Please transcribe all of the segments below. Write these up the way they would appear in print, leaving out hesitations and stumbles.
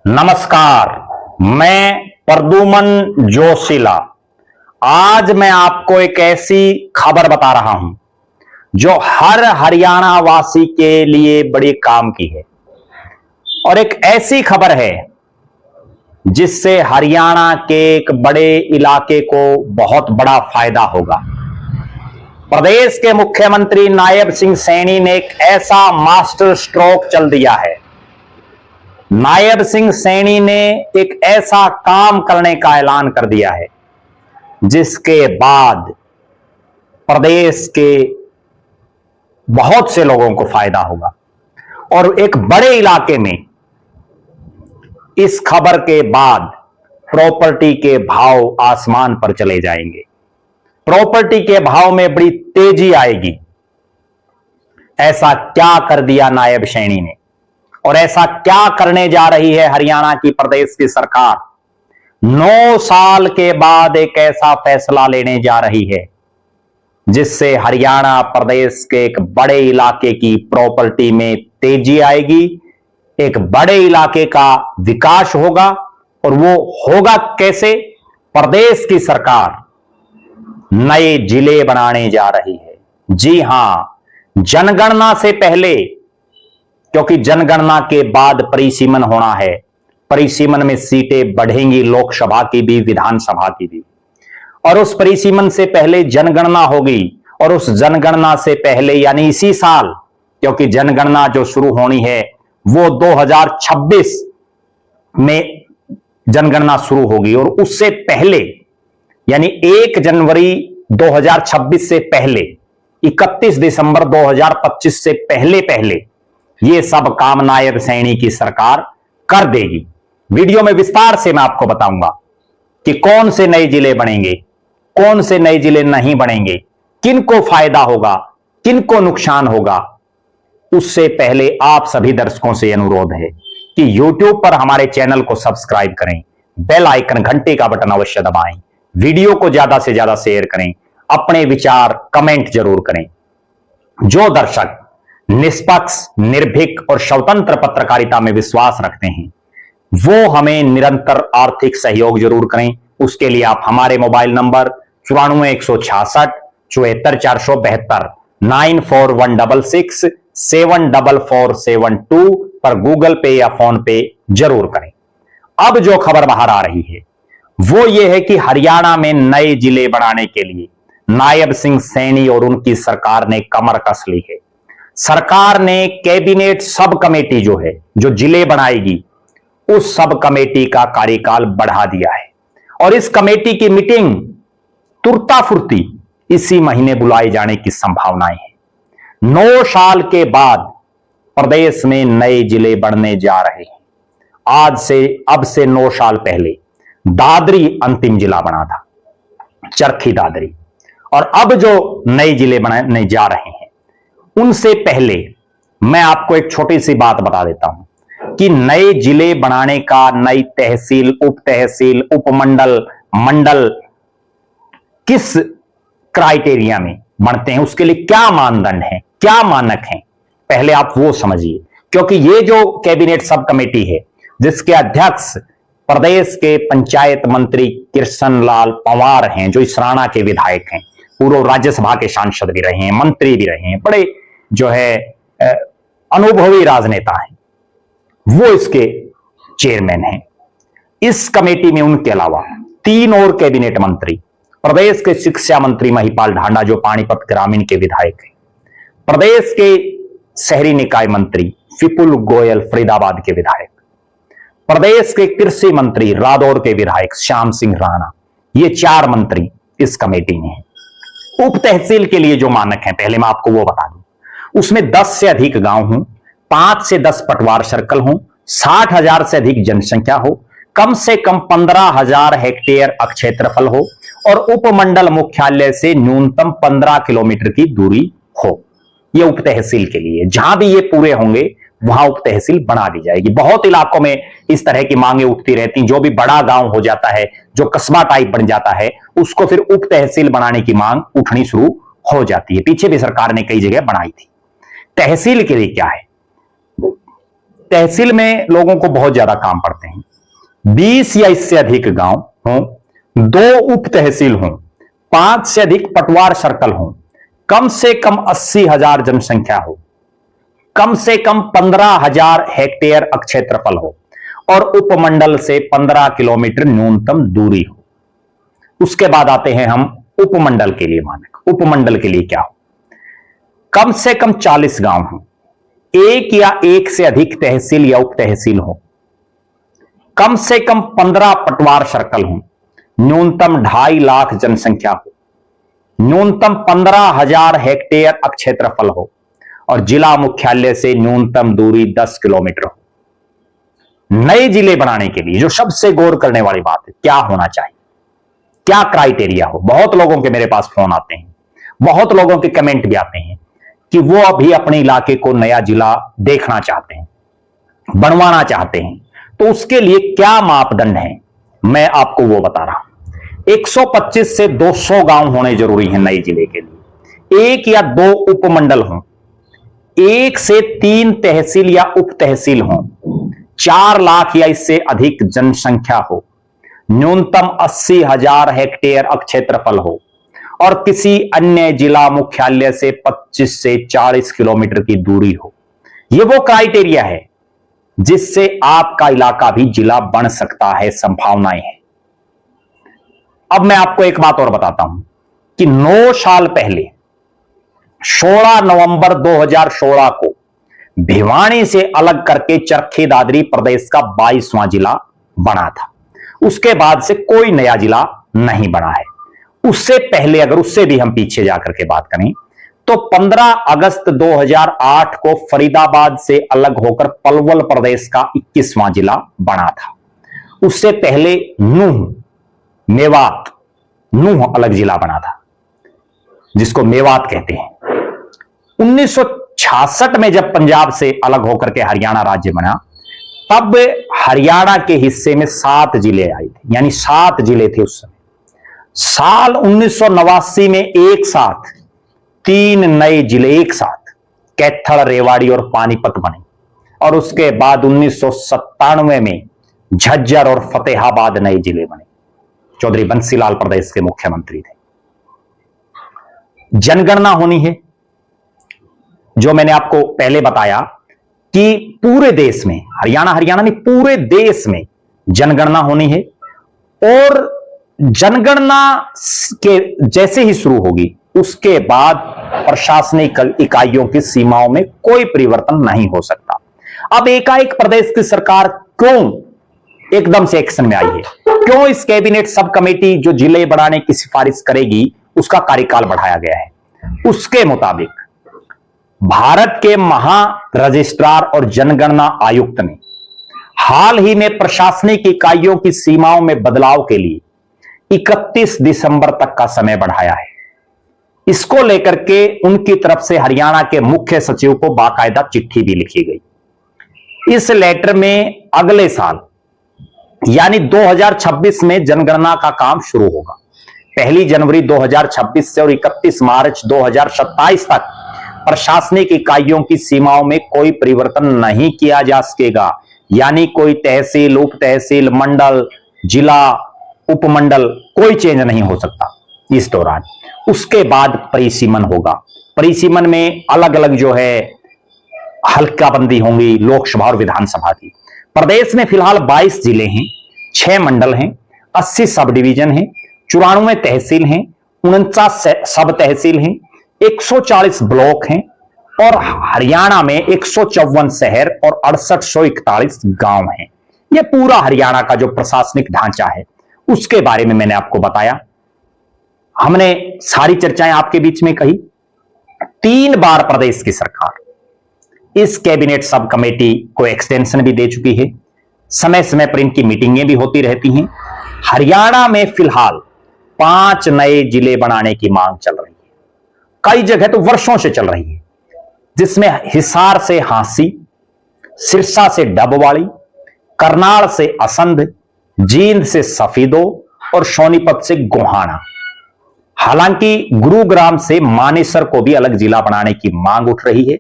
नमस्कार, मैं प्रद्युमन जोशीला। आज मैं आपको एक ऐसी खबर बता रहा हूं जो हर हरियाणा वासी के लिए बड़ी काम की है और एक ऐसी खबर है जिससे हरियाणा के एक बड़े इलाके को बहुत बड़ा फायदा होगा। प्रदेश के मुख्यमंत्री नायब सिंह सैनी ने एक ऐसा मास्टर स्ट्रोक चल दिया है। नायब सिंह सैनी ने एक ऐसा काम करने का ऐलान कर दिया है जिसके बाद प्रदेश के बहुत से लोगों को फायदा होगा और एक बड़े इलाके में इस खबर के बाद प्रॉपर्टी के भाव आसमान पर चले जाएंगे। प्रॉपर्टी के भाव में बड़ी तेजी आएगी। ऐसा क्या कर दिया नायब सैनी ने और ऐसा क्या करने जा रही है हरियाणा की प्रदेश की सरकार? 9 साल के बाद एक ऐसा फैसला लेने जा रही है जिससे हरियाणा प्रदेश के एक बड़े इलाके की प्रॉपर्टी में तेजी आएगी, एक बड़े इलाके का विकास होगा। और वो होगा कैसे? प्रदेश की सरकार नए जिले बनाने जा रही है। जी हां, जनगणना से पहले, क्योंकि जनगणना के बाद परिसीमन होना है। परिसीमन में सीटें बढ़ेंगी, लोकसभा की भी, विधानसभा की भी। और उस परिसीमन से पहले जनगणना होगी और उस जनगणना से पहले यानी इसी साल, क्योंकि जनगणना जो शुरू होनी है वो 2026 में जनगणना शुरू होगी और उससे पहले यानी 1 जनवरी 2026 से पहले 31 दिसंबर 2025 से पहले ये सब काम नायब सैनी की सरकार कर देगी। वीडियो में विस्तार से मैं आपको बताऊंगा कि कौन से नए जिले बनेंगे, कौन से नए जिले नहीं बनेंगे, किनको फायदा होगा, किनको नुकसान होगा। उससे पहले आप सभी दर्शकों से अनुरोध है कि YouTube पर हमारे चैनल को सब्सक्राइब करें, बेल आइकन घंटे का बटन अवश्य दबाएं, वीडियो को ज्यादा से ज्यादा शेयर करें, अपने विचार कमेंट जरूर करें। जो दर्शक निष्पक्ष, निर्भीक और स्वतंत्र पत्रकारिता में विश्वास रखते हैं वो हमें निरंतर आर्थिक सहयोग जरूर करें। उसके लिए आप हमारे मोबाइल नंबर 94 166 74 472 94166 74472 पर गूगल पे या फोन पे जरूर करें। अब जो खबर बाहर आ रही है वो ये है कि हरियाणा में नए जिले बनाने के लिए नायब सिंह सैनी और उनकी सरकार ने कमर कस ली है। सरकार ने कैबिनेट सब कमेटी जो है, जो जिले बनाएगी, उस सब कमेटी का कार्यकाल बढ़ा दिया है और इस कमेटी की मीटिंग तुरता फुर्ती इसी महीने बुलाए जाने की संभावनाएं हैं। 9 साल के बाद प्रदेश में नए जिले बनने जा रहे हैं। अब से 9 साल पहले दादरी अंतिम जिला बना था, चरखी दादरी। और अब जो नए जिले बनने जा रहे हैं उनसे पहले मैं आपको एक छोटी सी बात बता देता हूं कि नए जिले बनाने का नई तहसील, उप तहसील, उपमंडल, मंडल किस क्राइटेरिया में बनते हैं, उसके लिए क्या मानदंड हैं, क्या मानक हैं, पहले आप वो समझिए। क्योंकि ये जो कैबिनेट सब कमेटी है जिसके अध्यक्ष प्रदेश के पंचायत मंत्री कृष्ण लाल पंवार हैं, जो इसराना के विधायक हैं, पूर्व राज्यसभा के सांसद भी रहे हैं, मंत्री भी रहे हैं, बड़े जो है अनुभवी राजनेता हैं, वो इसके चेयरमैन हैं। इस कमेटी में उनके अलावा 3 और कैबिनेट मंत्री, प्रदेश के शिक्षा मंत्री महिपाल ढांडा जो पानीपत ग्रामीण के विधायक हैं, प्रदेश के शहरी निकाय मंत्री विपुल गोयल फरीदाबाद के विधायक, प्रदेश के कृषि मंत्री रादौर के विधायक श्याम सिंह राणा, ये 4 मंत्री इस कमेटी में हैं। उप तहसील के लिए जो मानक हैं पहले मैं आपको वो बता दूं, उसमें 10 से अधिक गांव हों, 5 से 10 पटवार सर्कल हों, 60,000 से अधिक जनसंख्या हो, कम से कम 15,000 हेक्टेयर क्षेत्रफल हो और उपमंडल मुख्यालय से न्यूनतम 15 किलोमीटर की दूरी हो। ये उप तहसील के लिए, जहां भी ये पूरे होंगे वहां उप तहसील बना दी जाएगी। बहुत इलाकों में इस तरह की मांगे उठती रहती, जो भी बड़ा गांव हो जाता है, जो कस्बा टाइप बन जाता है, उसको फिर उप तहसील बनाने की मांग उठनी शुरू हो जाती है। पीछे भी सरकार ने कई जगह बनाई थी। तहसील के लिए क्या है? तहसील में लोगों को बहुत ज्यादा काम पड़ते हैं, 20 या इससे अधिक गांव हों, 2 उप तहसील हों, 5 से अधिक पटवार सर्कल हों, कम से कम 80,000 जनसंख्या हो, कम से कम 15,000 हेक्टेयर क्षेत्रफल हो और उपमंडल से 15 किलोमीटर न्यूनतम दूरी हो। उसके बाद आते हैं हम उपमंडल के लिए मानक। उपमंडल के लिए क्या हो? कम से कम 40 गांव हो, एक या एक से अधिक तहसील या उप तहसील हो, कम से कम 15 पटवार सर्कल हो, न्यूनतम 2.5 लाख जनसंख्या हो, न्यूनतम 15,000 हेक्टेयर क्षेत्रफल हो और जिला मुख्यालय से न्यूनतम दूरी 10 किलोमीटर हो। नए जिले बनाने के लिए जो सबसे गौर करने वाली बात है, क्या होना चाहिए, क्या क्राइटेरिया हो। बहुत लोगों के मेरे पास फोन आते हैं, बहुत लोगों के कमेंट भी आते हैं कि वो अभी अपने इलाके को नया जिला देखना चाहते हैं, बनवाना चाहते हैं, तो उसके लिए क्या मापदंड है, मैं आपको वो बता रहा हूं। 125 से 200 गांव होने जरूरी है नए जिले के लिए, 1 या 2 उपमंडल हों, 1 से 3 तहसील या उप तहसील हों, 4 लाख या इससे अधिक जनसंख्या हो, न्यूनतम 80,000 हेक्टेयर क्षेत्रफल हो और किसी अन्य जिला मुख्यालय से 25 से 40 किलोमीटर की दूरी हो। यह वो क्राइटेरिया है जिससे आपका इलाका भी जिला बन सकता है, संभावनाएं हैं। अब मैं आपको एक बात और बताता हूं कि 9 साल पहले 16 नवंबर 2016 को भिवानी से अलग करके चरखी दादरी प्रदेश का 22वां जिला बना था। उसके बाद से कोई नया जिला नहीं बना है। उससे पहले अगर उससे भी हम पीछे जाकर के बात करें तो 15 अगस्त 2008 को फरीदाबाद से अलग होकर पलवल प्रदेश का 21वां जिला बना था। उससे पहले मेवात अलग जिला बना था जिसको मेवात कहते हैं। 1966 में जब पंजाब से अलग होकर के हरियाणा राज्य बना, तब हरियाणा के हिस्से में 7 जिले आए थे, यानी 7 जिले थे उस समय। साल 1989 में एक साथ 3 नए जिले एक साथ कैथल, रेवाड़ी और पानीपत बने और उसके बाद 1997 में झज्जर और फतेहाबाद नए जिले बने। चौधरी बंसीलाल प्रदेश के मुख्यमंत्री थे। जनगणना होनी है, जो मैंने आपको पहले बताया कि पूरे देश में, हरियाणा नहीं पूरे देश में जनगणना होनी है और जनगणना के जैसे ही शुरू होगी उसके बाद प्रशासनिक इकाइयों की सीमाओं में कोई परिवर्तन नहीं हो सकता। अब एकाएक प्रदेश की सरकार क्यों एकदम से एक्शन में आई है, क्यों इस कैबिनेट सब कमेटी जो जिले बढ़ाने की सिफारिश करेगी उसका कार्यकाल बढ़ाया गया है? उसके मुताबिक भारत के महा रजिस्ट्रार और जनगणना आयुक्त ने हाल ही में प्रशासनिक इकाइयों की सीमाओं में बदलाव के लिए 31 दिसंबर तक का समय बढ़ाया है। इसको लेकर के उनकी तरफ से हरियाणा के मुख्य सचिव को बाकायदा चिट्ठी भी लिखी गई। इस लेटर में अगले साल यानी 2026 में जनगणना का काम शुरू होगा। 1 जनवरी 2026 से और 31 मार्च 2027 तक प्रशासनिक इकाइयों की सीमाओं में कोई परिवर्तन नहीं किया जा सकेगा, यानी कोई तहसील, उप तहसील, मंडल, जिला, उपमंडल कोई चेंज नहीं हो सकता इस दौरान। उसके बाद परिसीमन होगा। परिसीमन में अलग अलग जो है हल्काबंदी होंगी लोकसभा और विधानसभा की। प्रदेश में फिलहाल 22 जिले हैं, 6 मंडल हैं, 80 सब डिवीजन हैं, 94 तहसील हैं, 49 सब तहसील हैं, 140 ब्लॉक हैं और हरियाणा में 154 शहर और 6841 गांव हैं। यह पूरा हरियाणा का जो प्रशासनिक ढांचा है उसके बारे में मैंने आपको बताया। हमने सारी चर्चाएं आपके बीच में कही। 3 बार प्रदेश की सरकार इस कैबिनेट सब कमेटी को एक्सटेंशन भी दे चुकी है। समय समय पर इनकी मीटिंगें भी होती रहती हैं। हरियाणा में फिलहाल 5 नए जिले बनाने की मांग चल रही है, कई जगह तो वर्षों से चल रही है, जिसमें हिसार से हांसी, सिरसा से डबवाड़ी, करनाल से असंध, जींद से सफीदो और सोनीपत से गोहाना। हालांकि गुरुग्राम से मानेसर को भी अलग जिला बनाने की मांग उठ रही है,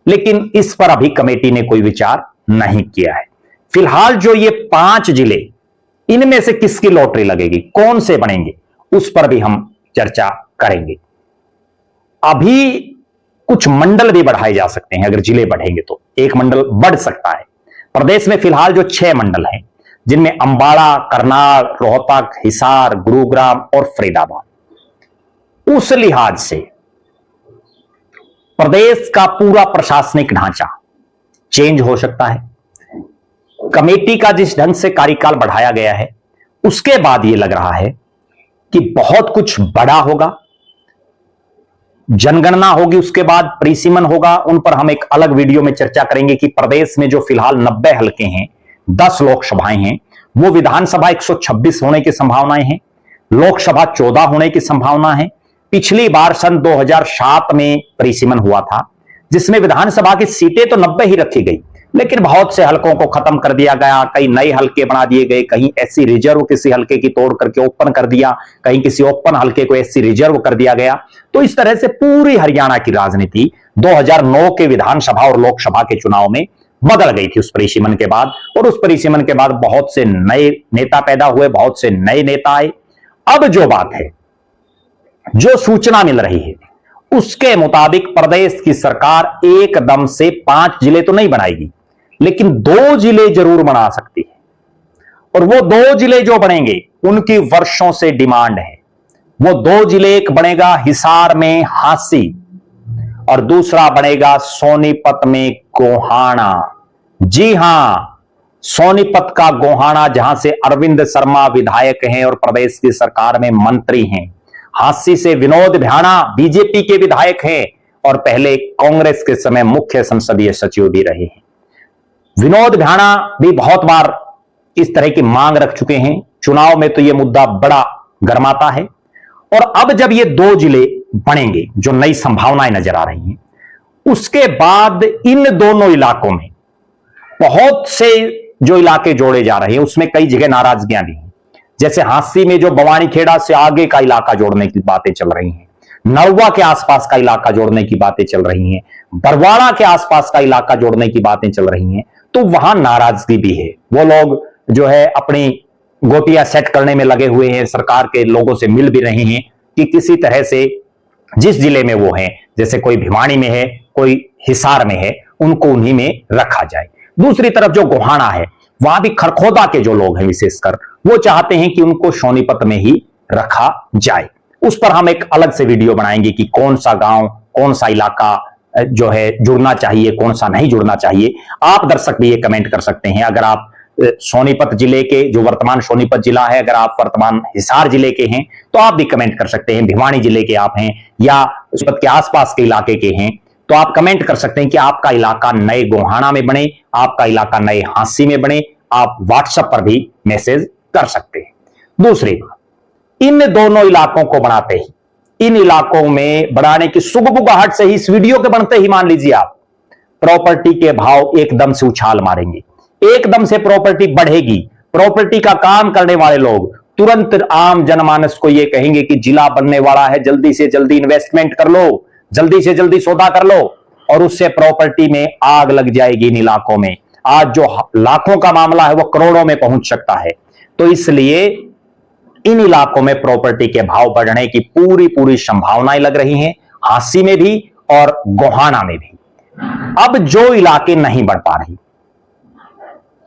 लेकिन इस पर अभी कमेटी ने कोई विचार नहीं किया है। फिलहाल जो ये 5 जिले, इनमें से किसकी लॉटरी लगेगी, कौन से बनेंगे, उस पर भी हम चर्चा करेंगे। अभी कुछ मंडल भी बढ़ाए जा सकते हैं, अगर जिले बढ़ेंगे तो एक मंडल बढ़ सकता है। प्रदेश में फिलहाल जो 6 मंडल हैं, जिनमें अंबाला, करनाल, रोहतक, हिसार, गुरुग्राम और फरीदाबाद, उस लिहाज से प्रदेश का पूरा प्रशासनिक ढांचा चेंज हो सकता है। कमेटी का जिस ढंग से कार्यकाल बढ़ाया गया है, उसके बाद यह लग रहा है कि बहुत कुछ बड़ा होगा। जनगणना होगी, उसके बाद परिसीमन होगा, उन पर हम एक अलग वीडियो में चर्चा करेंगे कि प्रदेश में जो फिलहाल 90 हलके हैं, 10 लोकसभाएं हैं, वो विधानसभा 126 होने की संभावनाएं हैं, लोकसभा 14 होने की संभावना है। पिछली बार सन 2007 में परिसीमन हुआ था, जिसमें विधानसभा की सीटें तो 90 ही रखी गई, लेकिन बहुत से हलकों को खत्म कर दिया गया, कई नए हलके बना दिए गए, कहीं एससी रिजर्व किसी हलके की तोड़ करके ओपन कर दिया, कहीं किसी ओपन हलके को एससी रिजर्व कर दिया गया। तो इस तरह से पूरी हरियाणा की राजनीति 2009 के विधानसभा और लोकसभा के चुनाव में बदल गई थी उस परिसीमन के बाद, और उस परिसीमन के बाद बहुत से नए नेता पैदा हुए, बहुत से नए नेता आए। अब जो बात है, जो सूचना मिल रही है, उसके मुताबिक प्रदेश की सरकार एकदम से 5 जिले तो नहीं बनाएगी, लेकिन 2 जिले जरूर बना सकती है। और वो 2 जिले जो बनेंगे, उनकी वर्षों से डिमांड है। वो 2 जिले, एक बनेगा हिसार में हांसी और दूसरा बनेगा सोनीपत में गोहाना। जी हां, सोनीपत का गोहाना, जहां से अरविंद शर्मा विधायक हैं और प्रदेश की सरकार में मंत्री हैं। हांसी से विनोद भ्याणा बीजेपी के विधायक हैं और पहले कांग्रेस के समय मुख्य संसदीय सचिव भी रहे हैं। विनोद भ्याणा भी बहुत बार इस तरह की मांग रख चुके हैं, चुनाव में तो यह मुद्दा बड़ा गर्माता है। और अब जब ये 2 जिले बनेंगे, जो नई संभावनाएं नजर आ रही हैं, उसके बाद इन दोनों इलाकों में बहुत से जो इलाके जोड़े जा रहे हैं, उसमें कई जगह नाराजगियां भी हैं। जैसे हांसी में जो बवानीखेड़ा से आगे का इलाका जोड़ने की बातें चल रही हैं, नौवा के आसपास का इलाका जोड़ने की बातें चल रही हैं, बरवाड़ा के आसपास का इलाका जोड़ने की बातें चल रही हैं, तो वहां नाराजगी भी है। वो लोग जो है अपनी गोटियां सेट करने में लगे हुए हैं, सरकार के लोगों से मिल भी रहे हैं कि किसी तरह से जिस जिले में वो हैं, जैसे कोई भिवानी में है, कोई हिसार में है, उनको उन्हीं में रखा जाए। दूसरी तरफ जो गोहाना है, वहां भी खरखोदा के जो लोग हैं विशेषकर, वो चाहते हैं कि उनको सोनीपत में ही रखा जाए। उस पर हम एक अलग से वीडियो बनाएंगे कि कौन सा गांव, कौन सा इलाका जो है जुड़ना चाहिए, कौन सा नहीं जुड़ना चाहिए। आप दर्शक भी ये कमेंट कर सकते हैं। अगर आप सोनीपत जिले के, जो वर्तमान सोनीपत जिला है, अगर आप वर्तमान हिसार जिले के हैं तो आप भी कमेंट कर सकते हैं। भिवानी जिले के आप हैं या सोनीपत के आसपास के इलाके के हैं, तो आप कमेंट कर सकते हैं कि आपका इलाका नए गोहाना में बने, आपका इलाका नए हांसी में बने। आप व्हाट्सएप पर भी मैसेज कर सकते हैं। दूसरी बात, इन दोनों इलाकों को बनाते ही, इन इलाकों में बढ़ाने की सुगबुगाहट से ही, इस वीडियो के बनते ही मान लीजिए आप, प्रॉपर्टी के भाव एकदम से उछाल मारेंगे, एकदम से प्रॉपर्टी बढ़ेगी। प्रॉपर्टी का काम करने वाले लोग तुरंत आम जनमानस को यह कहेंगे कि जिला बनने वाला है, जल्दी से जल्दी इन्वेस्टमेंट कर लो, जल्दी से जल्दी सौदा कर लो, और उससे प्रॉपर्टी में आग लग जाएगी इन इलाकों में। आज जो लाखों का मामला है वो करोड़ों में पहुंच सकता है। तो इसलिए इन इलाकों में प्रॉपर्टी के भाव बढ़ने की पूरी संभावनाएं लग रही हैं, हांसी में भी और गोहाना में भी। अब जो इलाके नहीं बढ़ पा रही,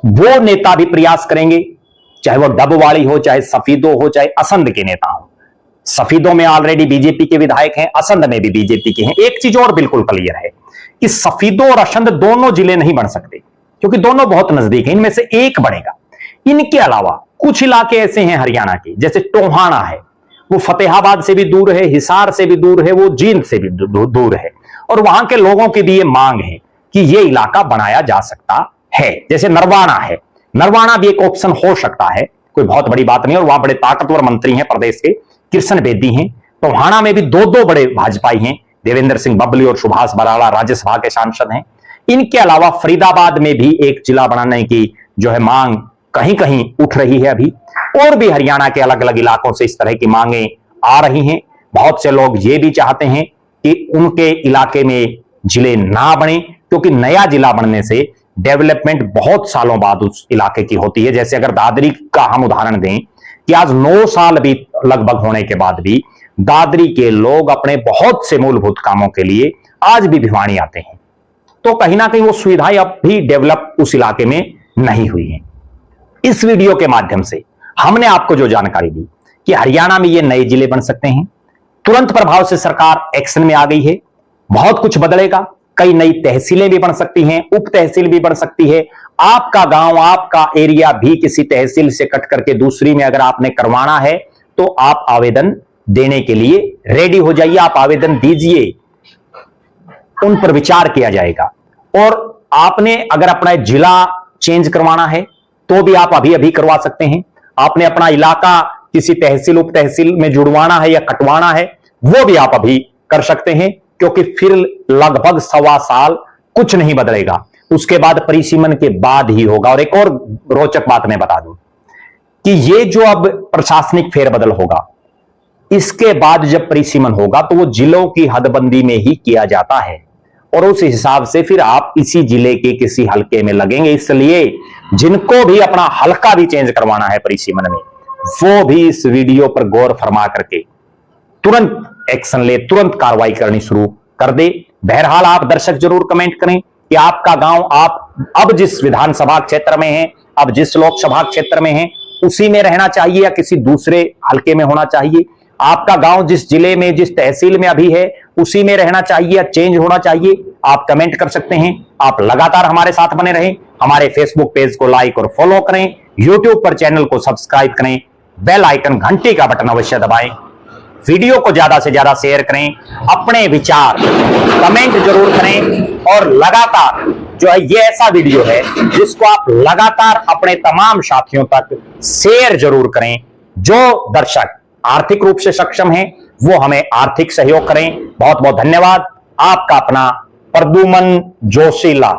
वो नेता भी प्रयास करेंगे, चाहे वो डबवाड़ी हो, चाहे सफीदो हो, चाहे असंध के नेता हो। सफीदों में ऑलरेडी बीजेपी के विधायक हैं, असंध में भी बीजेपी के हैं। एक चीज और बिल्कुल क्लियर है कि सफीदो और असंध दोनों जिले नहीं बन सकते, क्योंकि दोनों बहुत नजदीक हैं। इनमें से एक बनेगा। इनके अलावा कुछ इलाके ऐसे हैं हरियाणा के, जैसे टोहाना है, वो फतेहाबाद से भी दूर है, हिसार से भी दूर है, वो जींद से भी दूर है, और वहां के लोगों की भी ये मांग है कि ये इलाका बनाया जा सकता है। जैसे नरवाना है, नरवाना भी एक ऑप्शन हो सकता है, कोई बहुत बड़ी बात नहीं, और वहां बड़े ताकतवर मंत्री हैं प्रदेश के, कृष्ण बेदी हैं। टोहाना में भी दो बड़े भाजपाई हैं, देवेंद्र सिंह बबली और सुभाष बराला राज्यसभा के सांसद हैं। इनके अलावा फरीदाबाद में भी एक जिला बनाने की जो है मांग कहीं कहीं उठ रही है अभी, और भी हरियाणा के अलग अलग इलाकों से इस तरह की मांगें आ रही हैं। बहुत से लोग ये भी चाहते हैं कि उनके इलाके में जिले ना बने, क्योंकि नया जिला बनने से डेवलपमेंट बहुत सालों बाद उस इलाके की होती है। जैसे अगर दादरी का हम उदाहरण दें कि आज 9 साल भी लगभग होने के बाद भी दादरी के लोग अपने बहुत से मूलभूत कामों के लिए आज भी भिवानी आते हैं, तो कहीं ना कहीं वो सुविधाएं अब भी डेवलप उस इलाके में नहीं हुई हैं। इस वीडियो के माध्यम से हमने आपको जो जानकारी दी कि हरियाणा में ये नए जिले बन सकते हैं, तुरंत प्रभाव से सरकार एक्शन में आ गई है, बहुत कुछ बदलेगा, कई नई तहसीलें भी बन सकती हैं, उप तहसील भी बन सकती है। आपका गांव, आपका एरिया भी किसी तहसील से कट करके दूसरी में अगर आपने करवाना है तो आप आवेदन देने के लिए रेडी हो जाइए, आप आवेदन दीजिए, उन पर विचार किया जाएगा। और आपने अगर अपना जिला चेंज करवाना है तो भी आप अभी अभी करवा सकते हैं। आपने अपना इलाका किसी तहसील उप तहसील में जुड़वाना है या कटवाना है, वो भी आप अभी कर सकते हैं, क्योंकि फिर लगभग 1.25 साल कुछ नहीं बदलेगा, उसके बाद परिसीमन के बाद ही होगा। और एक और रोचक बात मैं बता दूं कि ये जो अब प्रशासनिक फेरबदल होगा, इसके बाद जब परिसीमन होगा तो वो जिलों की हदबंदी में ही किया जाता है और उस हिसाब से फिर आप इसी जिले के किसी हलके में लगेंगे। इसलिए जिनको भी अपना हलका भी चेंज करवाना है परिसीमन में, वो भी इस वीडियो पर गौर फरमा करके तुरंत एक्शन ले, तुरंत कार्रवाई करनी शुरू कर दे। बहरहाल आप दर्शक जरूर कमेंट करें कि आपका गांव आप अब जिस विधानसभा क्षेत्र में है, अब जिस लोकसभा क्षेत्र में है, उसी में रहना चाहिए या किसी दूसरे हलके में होना चाहिए। आपका गांव जिस जिले में, जिस तहसील में अभी है, उसी में रहना चाहिए या चेंज होना चाहिए, आप कमेंट कर सकते हैं। आप लगातार हमारे साथ बने रहें, हमारे फेसबुक पेज को लाइक और फॉलो करें, यूट्यूब पर चैनल को सब्सक्राइब करें, बेल आइकन घंटी का बटन अवश्य दबाएं, वीडियो को ज्यादा से ज्यादा शेयर करें, अपने विचार कमेंट जरूर करें और लगातार जो है ये ऐसा वीडियो है जिसको आप लगातार अपने तमाम साथियों तक शेयर जरूर करें। जो दर्शक आर्थिक रूप से सक्षम हैं वो हमें आर्थिक सहयोग करें। बहुत बहुत धन्यवाद। आपका अपना प्रद्युमन जोशीला।